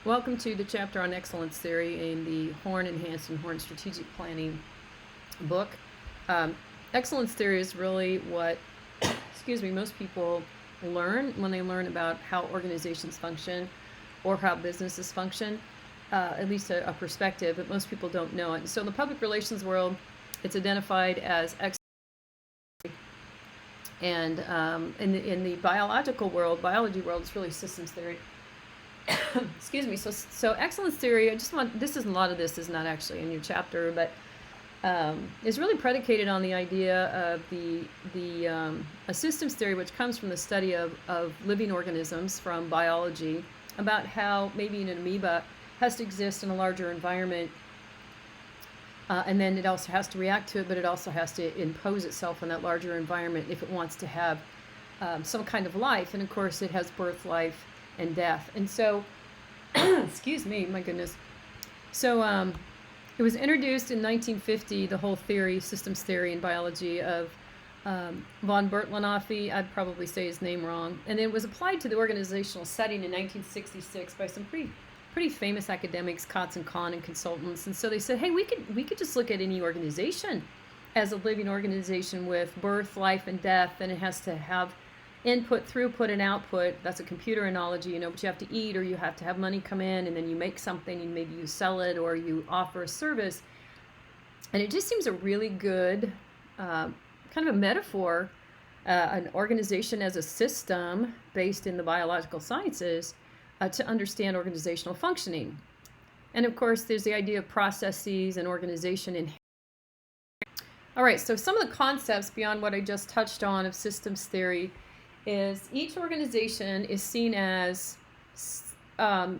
Welcome to the chapter on excellence theory in the Horn Enhanced and Horn Strategic Planning book. Excellence theory is really what, most people learn when they learn about how organizations function or how businesses function, at least a perspective, but most people don't know it. And so in the public relations world, it's identified as excellence. And in the biology world, it's really systems theory. So excellence theory, a lot of this is not actually in your chapter, but is really predicated on the idea of a systems theory, which comes from the study of living organisms from biology, about how maybe an amoeba has to exist in a larger environment, and then it also has to react to it, but it also has to impose itself in that larger environment if it wants to have some kind of life. And of course, it has birth, life, and death. And so, excuse me, my goodness. So it was introduced in 1950, the whole theory, systems theory in biology of von Bertalanffy. I'd probably say his name wrong. And it was applied to the organizational setting in 1966 by some pretty famous academics, Kotz and Kahn, and consultants. And so they said, hey, we could just look at any organization as a living organization with birth, life, and death, and it has to have input, throughput, and output. That's a computer analogy, but you have to eat, or you have to have money come in, and then you make something, and maybe you sell it, or you offer a service. And it just seems a really good kind of a metaphor, an organization as a system based in the biological sciences to understand organizational functioning. And of course, there's the idea of processes and organization. All right, so some of the concepts beyond what I just touched on of systems theory is each organization is seen as has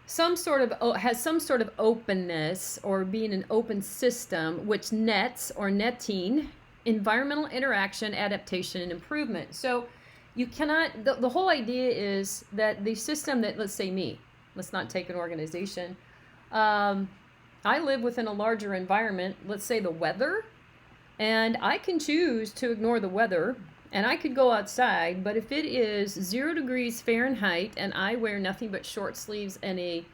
some sort of openness, or being an open system, which nets or netting environmental interaction, adaptation, and improvement. So you cannot, the whole idea is that the system that, let's not take an organization. I live within a larger environment, let's say the weather, and I can choose to ignore the weather, and I could go outside, but if it is 0 degrees Fahrenheit and I wear nothing but short sleeves and a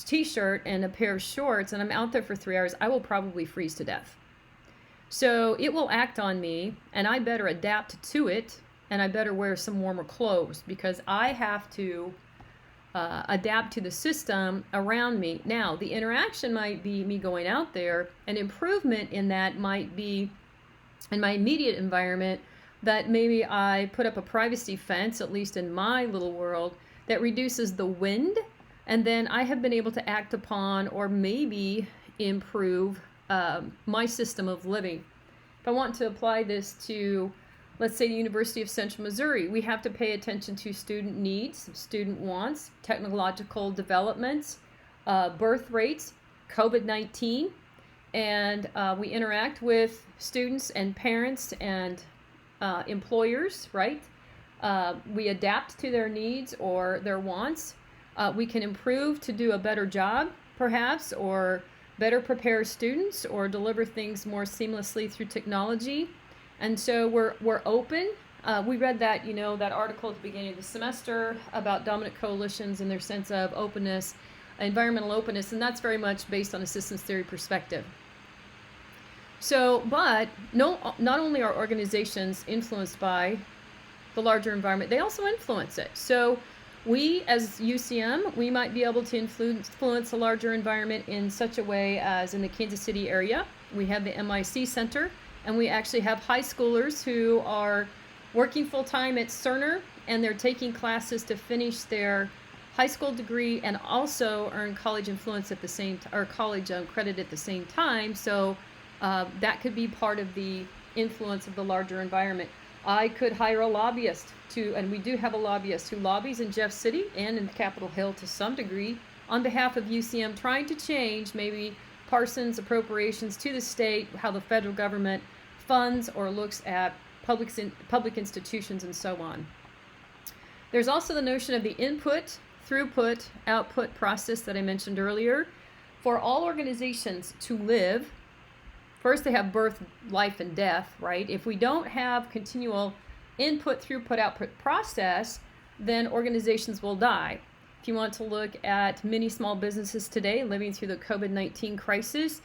t-shirt and a pair of shorts, and I'm out there for 3 hours, I will probably freeze to death. So it will act on me, and I better adapt to it, and I better wear some warmer clothes, because I have to adapt to the system around me. Now, the interaction might be me going out there. An improvement in that might be in my immediate environment, that maybe I put up a privacy fence, at least in my little world, that reduces the wind, and then I have been able to act upon or maybe improve my system of living. If I want to apply this to, let's say, the University of Central Missouri, we have to pay attention to student needs, student wants, technological developments, birth rates, COVID-19, and we interact with students and parents and employers, right? We adapt to their needs or their wants. We can improve to do a better job, perhaps, or better prepare students, or deliver things more seamlessly through technology. And so we're open. We read that, that article at the beginning of the semester about dominant coalitions and their sense of openness, environmental openness, and that's very much based on a systems theory perspective. So, but not only are organizations influenced by the larger environment, they also influence it. So we, as UCM, we might be able to influence a larger environment in such a way as in the Kansas City area, we have the MIC Center, and we actually have high schoolers who are working full-time at Cerner, and they're taking classes to finish their high school degree and also earn college influence at the same or college credit at the same time. So that could be part of the influence of the larger environment. I could hire a lobbyist and we do have a lobbyist who lobbies in Jeff City and in Capitol Hill to some degree on behalf of UCM, trying to change maybe Parsons appropriations to the state, how the federal government funds or looks at public institutions, and so on. There's also the notion of the input, throughput, output process that I mentioned earlier. For all organizations to live, first they have birth, life, and death, right? If we don't have continual input, throughput, output process, then organizations will die. If you want to look at many small businesses today living through the COVID-19 crisis,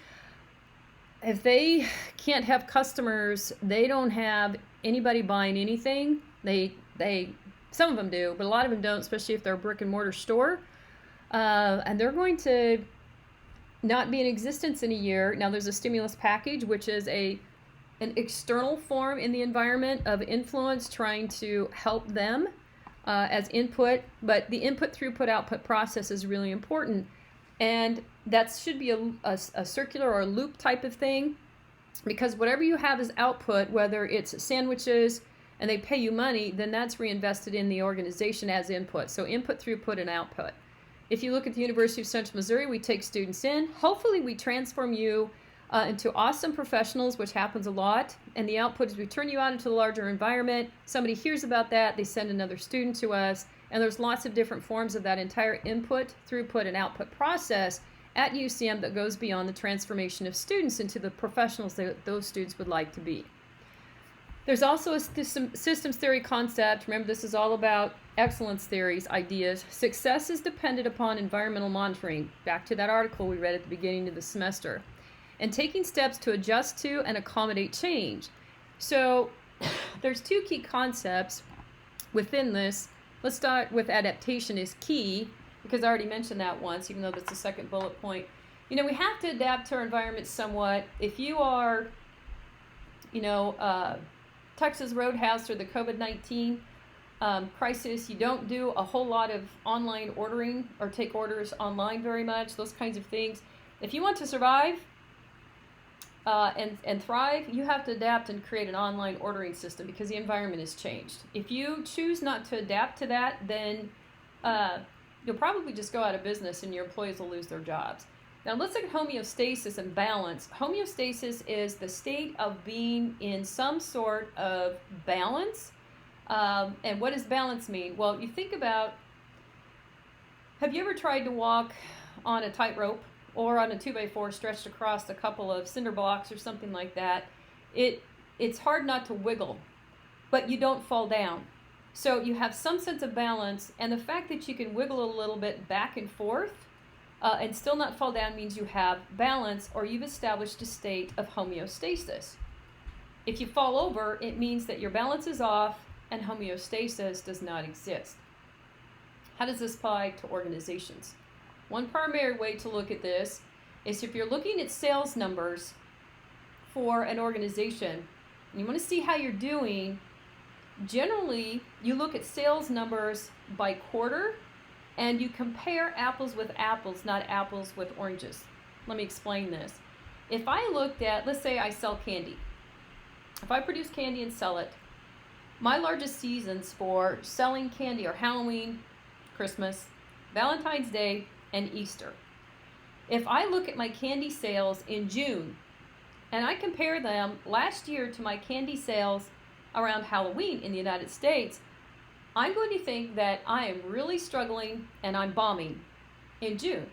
if they can't have customers, they don't have anybody buying anything. They some of them do, but a lot of them don't, especially if they're a brick and mortar store. And they're going to not be in existence in a year. Now there's a stimulus package, which is an external form in the environment of influence trying to help them as input, but the input, throughput, output process is really important. And that should be a circular or a loop type of thing, because whatever you have as output, whether it's sandwiches and they pay you money, then that's reinvested in the organization as input. So input, throughput, and output. If you look at the University of Central Missouri, we take students in. Hopefully we transform you into awesome professionals, which happens a lot. And the output is we turn you out into the larger environment. Somebody hears about that, they send another student to us. And there's lots of different forms of that entire input, throughput, and output process at UCM that goes beyond the transformation of students into the professionals that those students would like to be. There's also a systems theory concept. Remember, this is all about excellence theories, ideas. Success is dependent upon environmental monitoring. Back to that article we read at the beginning of the semester. And taking steps to adjust to and accommodate change. So there's two key concepts within this. Let's start with adaptation is key, because I already mentioned that once, even though that's the second bullet point. You know, we have to adapt to our environment somewhat. If you are, Texas Roadhouse or the COVID-19 crisis, you don't do a whole lot of online ordering or take orders online very much, those kinds of things. If you want to survive and thrive, you have to adapt and create an online ordering system because the environment has changed. If you choose not to adapt to that, then you'll probably just go out of business and your employees will lose their jobs. Now let's look at homeostasis and balance. Homeostasis is the state of being in some sort of balance. And what does balance mean? Well, you think about, have you ever tried to walk on a tightrope or on a 2x4 stretched across a couple of cinder blocks or something like that? It's hard not to wiggle, but you don't fall down. So you have some sense of balance, and the fact that you can wiggle a little bit back and forth and still not fall down means you have balance, or you've established a state of homeostasis. If you fall over, it means that your balance is off and homeostasis does not exist. How does this apply to organizations? One primary way to look at this is if you're looking at sales numbers for an organization and you want to see how you're doing, generally you look at sales numbers by quarter and you compare apples with apples, not apples with oranges. Let me explain this. If I looked at, let's say I sell candy. If I produce candy and sell it, my largest seasons for selling candy are Halloween, Christmas, Valentine's Day, and Easter. If I look at my candy sales in June and I compare them last year to my candy sales around Halloween in the United States, I'm going to think that I am really struggling and I'm bombing in June.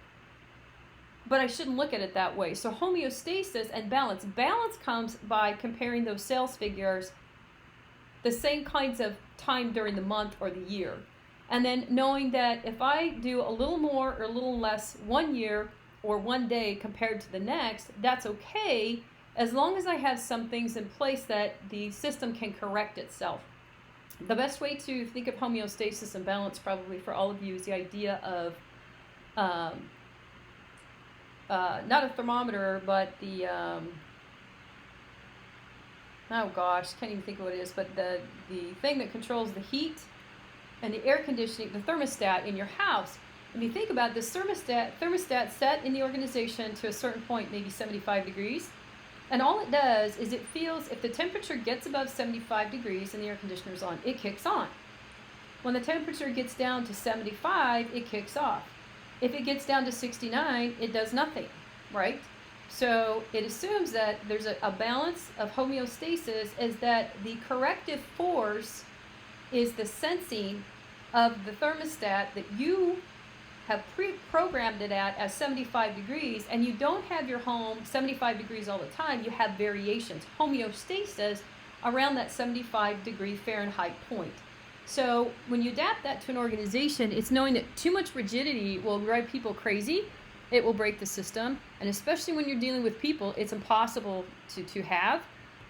But I shouldn't look at it that way. So homeostasis and balance. Balance comes by comparing those sales figures the same kinds of time during the month or the year. And then knowing that if I do a little more or a little less one year or one day compared to the next, that's okay, as long as I have some things in place that the system can correct itself. The best way to think of homeostasis and balance probably for all of you is the idea of not a thermometer, but the oh gosh, can't even think of what it is, but the thing that controls the heat and the air conditioning, the thermostat in your house. When you think about this thermostat set in the organization to a certain point, maybe 75 degrees, and all it does is it feels, if the temperature gets above 75 degrees and the air conditioner's on, it kicks on. When the temperature gets down to 75, it kicks off. If it gets down to 69, it does nothing, right? So it assumes that there's a balance of homeostasis, is that the corrective force is the sensing of the thermostat that you have pre-programmed it at as 75 degrees, and you don't have your home 75 degrees all the time. You have variations, homeostasis around that 75 degree Fahrenheit point. So when you adapt that to an organization, it's knowing that too much rigidity will drive people crazy. It will break the system. And especially when you're dealing with people, it's impossible to have.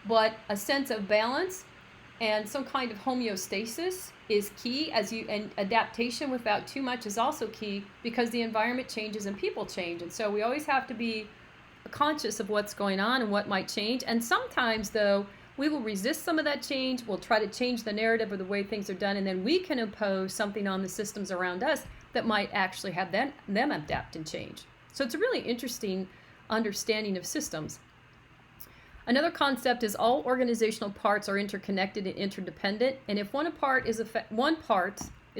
But a sense of balance and some kind of homeostasis is key, and adaptation without too much is also key, because the environment changes and people change. And so we always have to be conscious of what's going on and what might change. And sometimes, though, we will resist some of that change. We'll try to change the narrative or the way things are done, and then we can impose something on the systems around us that might actually have them adapt and change. So it's a really interesting understanding of systems. Another concept is all organizational parts are interconnected and interdependent, and if one part is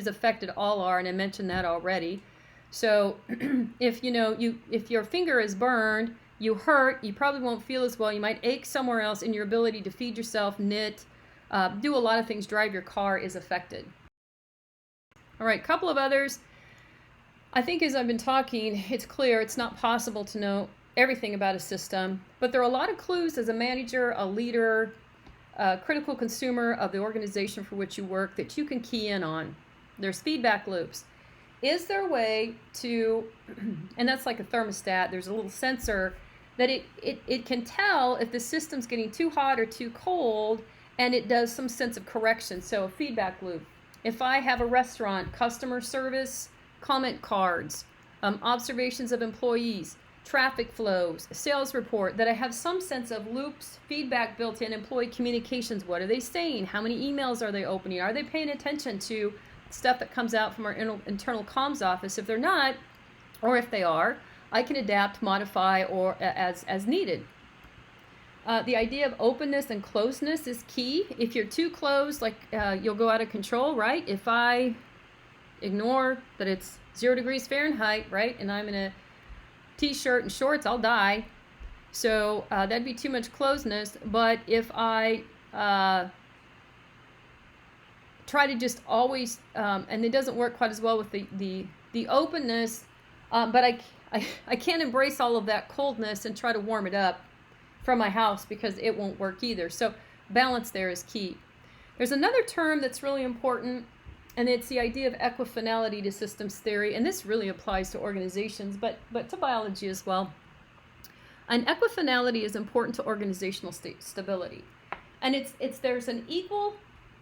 affected, all are, and I mentioned that already. So if your finger is burned, you hurt, you probably won't feel as well, you might ache somewhere else, and your ability to feed yourself, knit, do a lot of things, drive your car is affected. All right, couple of others. I think as I've been talking, it's clear it's not possible to know everything about a system, but there are a lot of clues as a manager, a leader, a critical consumer of the organization for which you work that you can key in on. There's feedback loops. Is there a way to, and that's like a thermostat, there's a little sensor that it can tell if the system's getting too hot or too cold, and it does some sense of correction. So a feedback loop. If I have a restaurant, customer service, comment cards, observations of employees, traffic flows, sales report, that I have some sense of loops, feedback built in, employee communications. What are they saying? How many emails are they opening? Are they paying attention to stuff that comes out from our internal comms office? If they're not, or if they are, I can adapt, modify, or as needed. The idea of openness and closeness is key. If you're too closed, you'll go out of control, right? If I ignore that it's 0 degrees Fahrenheit, right, and I'm in a t-shirt and shorts, I'll die. So that'd be too much closeness. But if I try to just always, and it doesn't work quite as well with the openness, but I can't embrace all of that coldness and try to warm it up from my house, because it won't work either. So balance there is key. There's another term that's really important, and it's the idea of equifinality to systems theory, and this really applies to organizations, but to biology as well. And equifinality is important to organizational stability. And there's an equal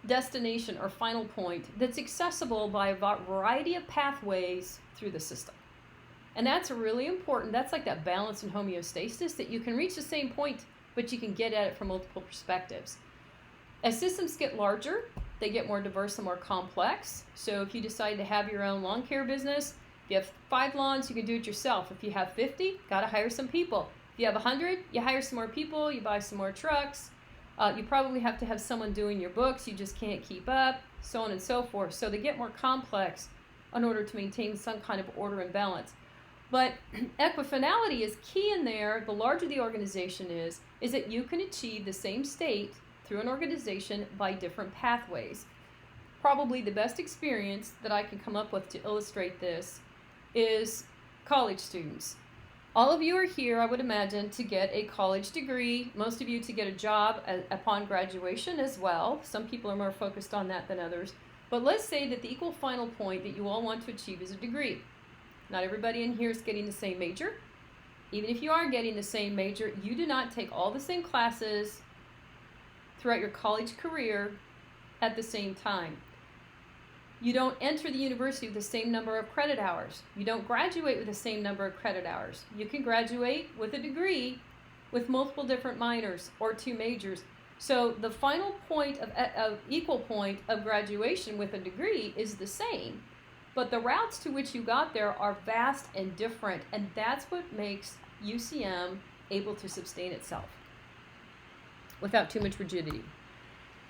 destination or final point that's accessible by a variety of pathways through the system. And that's really important. That's like that balance and homeostasis, that you can reach the same point, but you can get at it from multiple perspectives. As systems get larger, they get more diverse and more complex. So if you decide to have your own lawn care business, if you have 5 lawns, you can do it yourself. If you have 50, got to hire some people. If you have 100, you hire some more people, you buy some more trucks. You probably have to have someone doing your books. You just can't keep up, so on and so forth. So they get more complex in order to maintain some kind of order and balance. But equifinality is key in there. The larger the organization is that you can achieve the same state through an organization by different pathways. Probably the best experience that I can come up with to illustrate this is college students. All of you are here, I would imagine, to get a college degree. Most of you to get a job upon graduation as well. Some people are more focused on that than others. But let's say that the equal final point that you all want to achieve is a degree. Not everybody in here is getting the same major. Even if you are getting the same major, you do not take all the same classes throughout your college career at the same time. You don't enter the university with the same number of credit hours. You don't graduate with the same number of credit hours. You can graduate with a degree with multiple different minors or 2 majors. So the final point of equal point of graduation with a degree is the same. But the routes to which you got there are vast and different, and that's what makes UCM able to sustain itself without too much rigidity.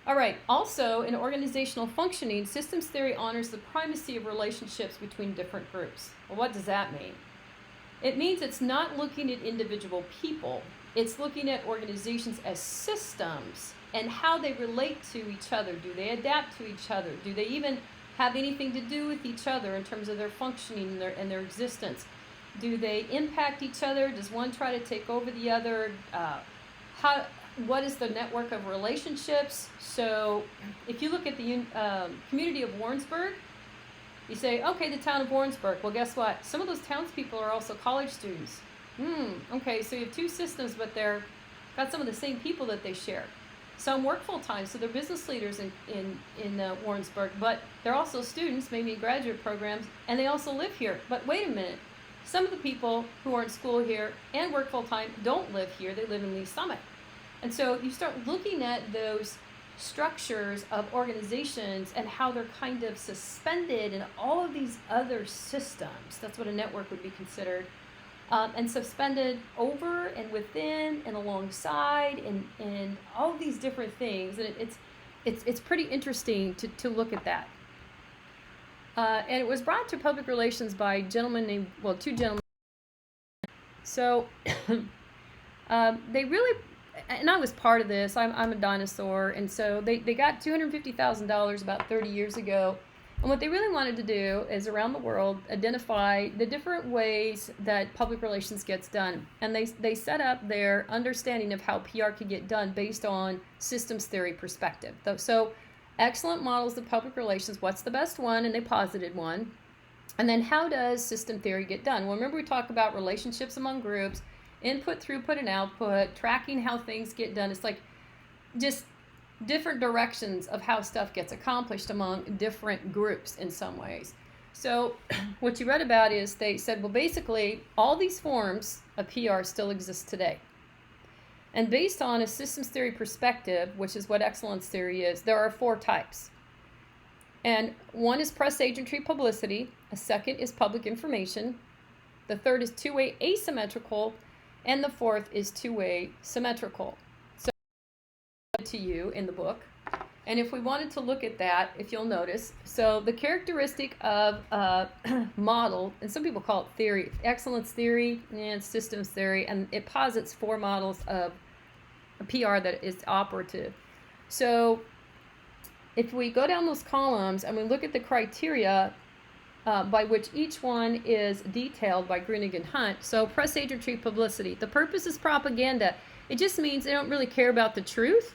All right, also in organizational functioning, systems theory honors the primacy of relationships between different groups. Well, what does that mean? It means it's not looking at individual people, it's looking at organizations as systems and how they relate to each other. Do they adapt to each other? Do they even have anything to do with each other in terms of their functioning and their existence? Do they impact each other? Does one try to take over the other? what is the network of relationships? So if you look at the community of Warrensburg, you say, okay, the town of Warrensburg. Well, guess what? Some of those townspeople are also college students. Okay, so you have two systems, but they're got some of the same people that they share. Some work full time, so they're business leaders in Warrensburg, but they're also students, maybe in graduate programs, and they also live here. But wait a minute, some of the people who are in school here and work full time don't live here, they live in Lee Summit. And so you start looking at those structures of organizations and how they're kind of suspended in all of these other systems. That's what a network would be considered. And suspended over and within and alongside and all of these different things. And it's pretty interesting to look at that. And it was brought to public relations by two gentlemen. So they really, and I was part of this, I'm a dinosaur, and so they got $250,000 about 30 years ago. And what they really wanted to do is around the world identify the different ways that public relations gets done. And they set up their understanding of how PR could get done based on systems theory perspective. So excellent models of public relations, what's the best one? And they posited one. And then how does system theory get done? Well, remember we talked about relationships among groups, input, throughput, and output, tracking how things get done. It's like just different directions of how stuff gets accomplished among different groups in some ways. So what you read about is they said, well, basically all these forms of PR still exist today. And based on a systems theory perspective, which is what excellence theory is, there are 4 types. And one is press agentry publicity, a second is public information, the third is two-way asymmetrical, and the fourth is two-way symmetrical. So to you in the book. And if we wanted to look at that, if you'll notice, so the characteristic of model, and some people call it theory, excellence theory and systems theory, and it posits 4 models of a PR that is operative. So if we go down those columns and we look at the criteria by which each one is detailed by Gruening and Hunt. So press agentry publicity. The purpose is propaganda. It just means they don't really care about the truth.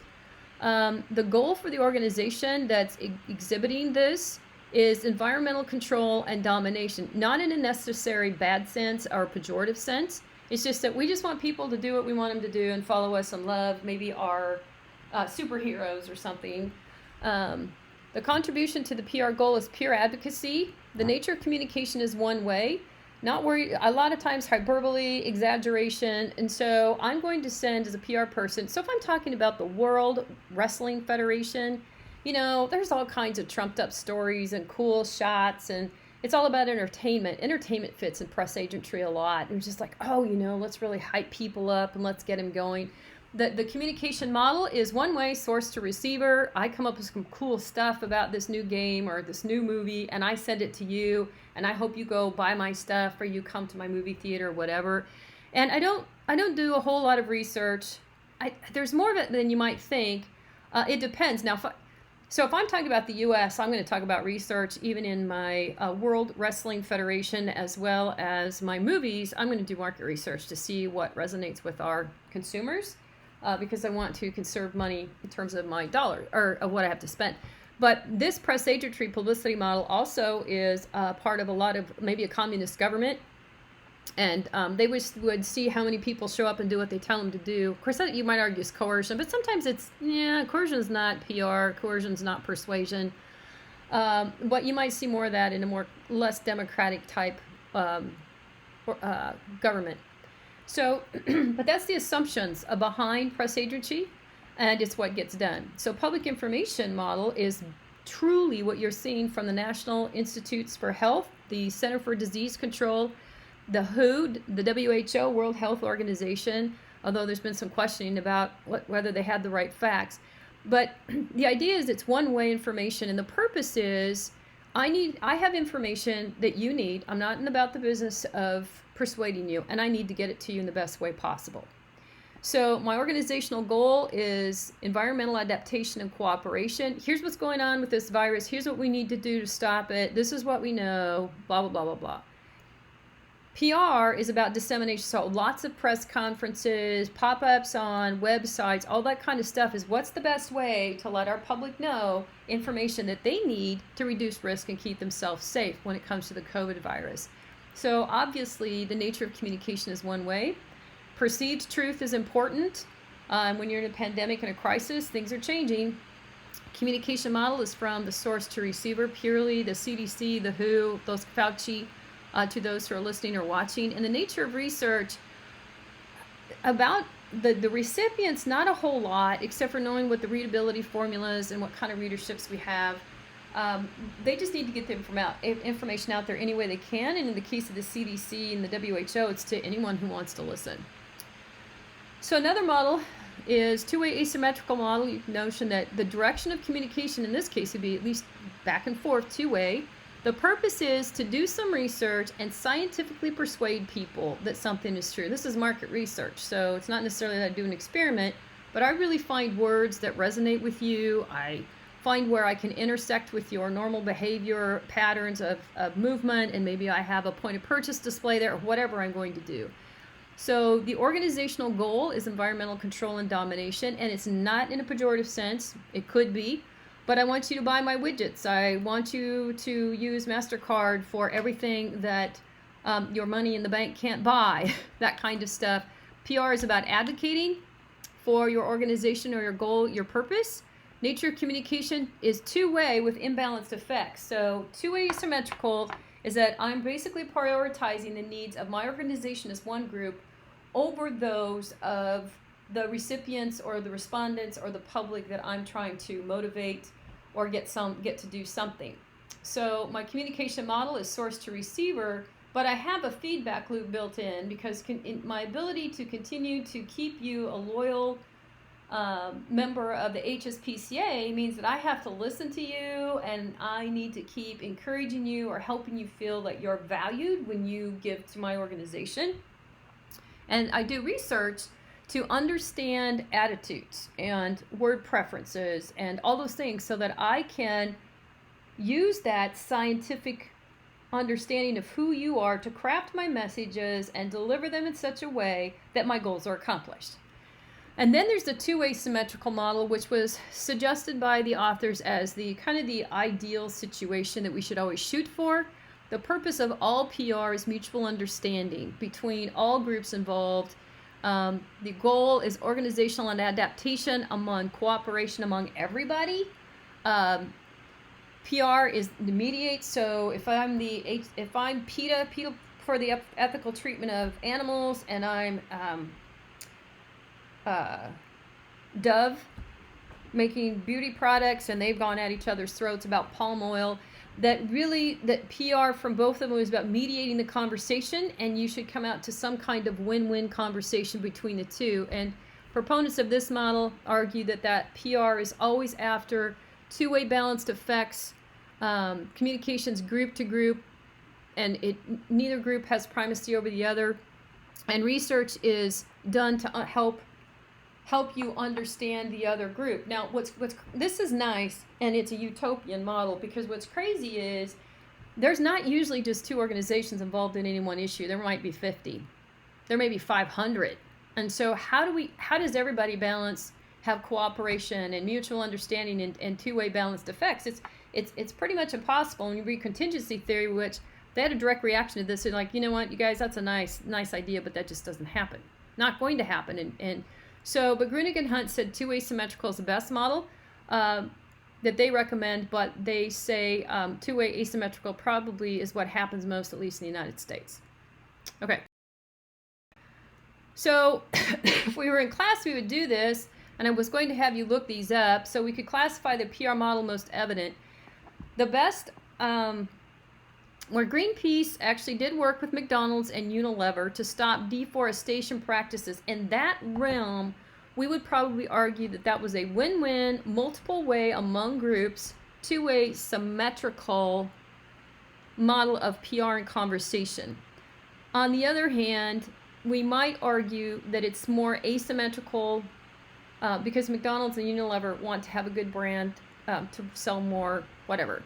The goal for the organization that's exhibiting this is environmental control and domination, not in a necessary bad sense or pejorative sense. It's just that we just want people to do what we want them to do and follow us and love maybe our superheroes or something. The contribution to the PR goal is pure advocacy. The nature of communication is one way. Not worried, a lot of times hyperbole, exaggeration, and so I'm going to send as a PR person, so if I'm talking about the World Wrestling Federation, you know, there's all kinds of trumped up stories and cool shots, and it's all about entertainment. Entertainment fits in press agentry a lot. It was just like, oh, you know, let's really hype people up and let's get them going. The communication model is one way, source to receiver. I come up with some cool stuff about this new game or this new movie, and I send it to you, and I hope you go buy my stuff or you come to my movie theater or whatever. And I don't do a whole lot of research. There's more of it than you might think. It depends. Now, so if I'm talking about the U.S., I'm going to talk about research even in my World Wrestling Federation as well as my movies. I'm going to do market research to see what resonates with our consumers. Because I want to conserve money in terms of my dollar or of what I have to spend. But this press agentry publicity model also is part of a lot of maybe a communist government. And they would see how many people show up and do what they tell them to do. Of course, you might argue it's coercion, but sometimes it's, coercion is not PR, coercion is not persuasion. But you might see more of that in a less democratic type government. So, but that's the assumptions behind press agency, and it's what gets done. So public information model is truly what you're seeing from the National Institutes for Health, the Center for Disease Control, the WHO, the WHO, World Health Organization, although there's been some questioning about whether they had the right facts. But the idea is it's one-way information, and the purpose is I have information that you need. I'm not about the business of persuading you, and I need to get it to you in the best way possible. So my organizational goal is environmental adaptation and cooperation. Here's what's going on with this virus. Here's what we need to do to stop it. This is what we know, blah, blah, blah, blah, blah. PR is about dissemination, so lots of press conferences, pop-ups on websites, all that kind of stuff is what's the best way to let our public know information that they need to reduce risk and keep themselves safe when it comes to the COVID virus. So obviously the nature of communication is one way. Perceived truth is important. When you're in a pandemic and a crisis, things are changing. Communication model is from the source to receiver, purely the CDC, the WHO, those Fauci, to those who are listening or watching. And the nature of research about the recipients, not a whole lot, except for knowing what the readability formulas and what kind of readerships we have. They just need to get the information out there any way they can. And in the case of the CDC and the WHO, it's to anyone who wants to listen. So another model is two-way asymmetrical model. Notion that the direction of communication in this case would be at least back and forth, two-way. The purpose is to do some research and scientifically persuade people that something is true. This is market research, so it's not necessarily that I do an experiment, but I really find words that resonate with you. I find where I can intersect with your normal behavior patterns of movement, and maybe I have a point of purchase display there, or whatever I'm going to do. So the organizational goal is environmental control and domination, and it's not in a pejorative sense. It could be. But I want you to buy my widgets. I want you to use MasterCard for everything that your money in the bank can't buy, that kind of stuff. PR is about advocating for your organization or your goal, your purpose. Nature of communication is two-way with imbalanced effects. So two-way asymmetrical is that I'm basically prioritizing the needs of my organization as one group over those of the recipients or the respondents or the public that I'm trying to motivate or get to do something. So my communication model is source to receiver, but I have a feedback loop built in because my ability to continue to keep you a loyal member of the HSPCA means that I have to listen to you, and I need to keep encouraging you or helping you feel that you're valued when you give to my organization. And I do research to understand attitudes and word preferences and all those things so that I can use that scientific understanding of who you are to craft my messages and deliver them in such a way that my goals are accomplished. And then there's the two-way symmetrical model, which was suggested by the authors as the kind of the ideal situation that we should always shoot for. The purpose of all PR is mutual understanding between all groups involved. The goal is organizational and adaptation among cooperation among everybody. PR is to mediate. So if I'm PETA for the ethical treatment of animals, and I'm Dove making beauty products, and they've gone at each other's throats about palm oil, that PR from both of them is about mediating the conversation, and you should come out to some kind of win-win conversation between the two. And proponents of this model argue that PR is always after two-way balanced effects, communications group to group, and neither group has primacy over the other. And research is done to help you understand the other group. Now, this is nice, and it's a utopian model, because what's crazy is there's not usually just two organizations involved in any one issue. There might be 50. There may be 500. And so how does everybody have cooperation and mutual understanding and two-way balanced effects? It's pretty much impossible. When you read contingency theory, which they had a direct reaction to this, they're like, you know what, you guys, that's a nice idea, but that just doesn't happen. Not going to happen. But Grunig and Hunt said two-way symmetrical is the best model that they recommend, but they say two-way asymmetrical probably is what happens most, at least in the United States. Okay. So if we were in class, we would do this, and I was going to have you look these up so we could classify the PR model most evident. The best, where Greenpeace actually did work with McDonald's and Unilever to stop deforestation practices, in that realm, we would probably argue that was a win-win, multiple way among groups, two-way symmetrical model of PR and conversation. On the other hand, we might argue that it's more asymmetrical because McDonald's and Unilever want to have a good brand to sell more, whatever.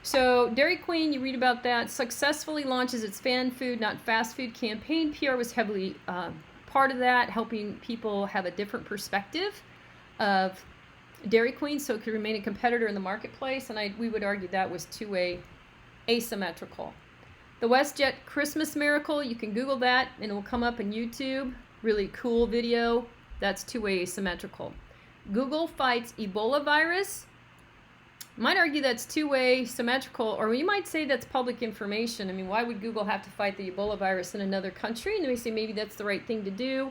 So Dairy Queen, you read about that, successfully launches its fan food, not fast food campaign. PR was heavily part of that, helping people have a different perspective of Dairy Queen so it could remain a competitor in the marketplace. And we would argue that was two-way asymmetrical. The WestJet Christmas Miracle, you can Google that and it will come up in YouTube. Really cool video. That's two-way asymmetrical. Google fights Ebola virus. Might argue that's two-way symmetrical, or you might say that's public information. I mean, why would Google have to fight the Ebola virus in another country? And we say maybe that's the right thing to do.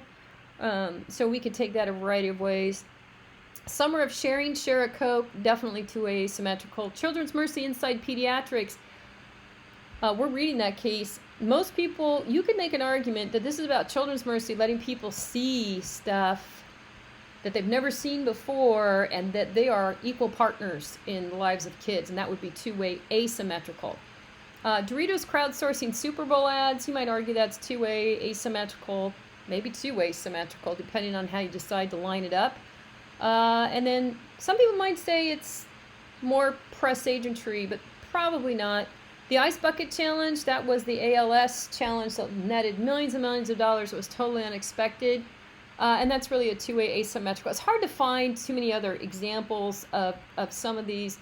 So we could take that a variety of ways. Summer of Sharing, Share a Coke, definitely two-way symmetrical. Children's Mercy Inside Pediatrics. We're reading that case. Most people, you could make an argument that this is about Children's Mercy letting people see stuff that they've never seen before, and that they are equal partners in the lives of kids, and that would be two-way asymmetrical. Doritos crowdsourcing Super Bowl ads, you might argue that's two-way asymmetrical, maybe two-way symmetrical, depending on how you decide to line it up. And then some people might say it's more press agentry, but probably not. The Ice Bucket Challenge, that was the ALS challenge that netted millions and millions of dollars. It was totally unexpected. And that's really a two-way asymmetrical. It's hard to find too many other examples of some of these.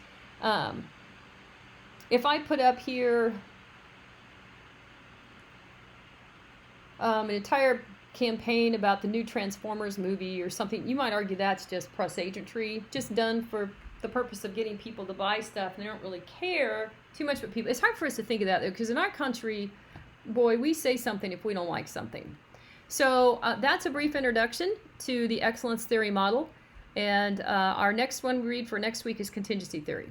If I put up here an entire campaign about the new Transformers movie or something, you might argue that's just press agentry, just done for the purpose of getting people to buy stuff, and they don't really care too much what people... It's hard for us to think of that, though, because in our country, boy, we say something if we don't like something. So that's a brief introduction to the excellence theory model. And our next one we read for next week is contingency theory.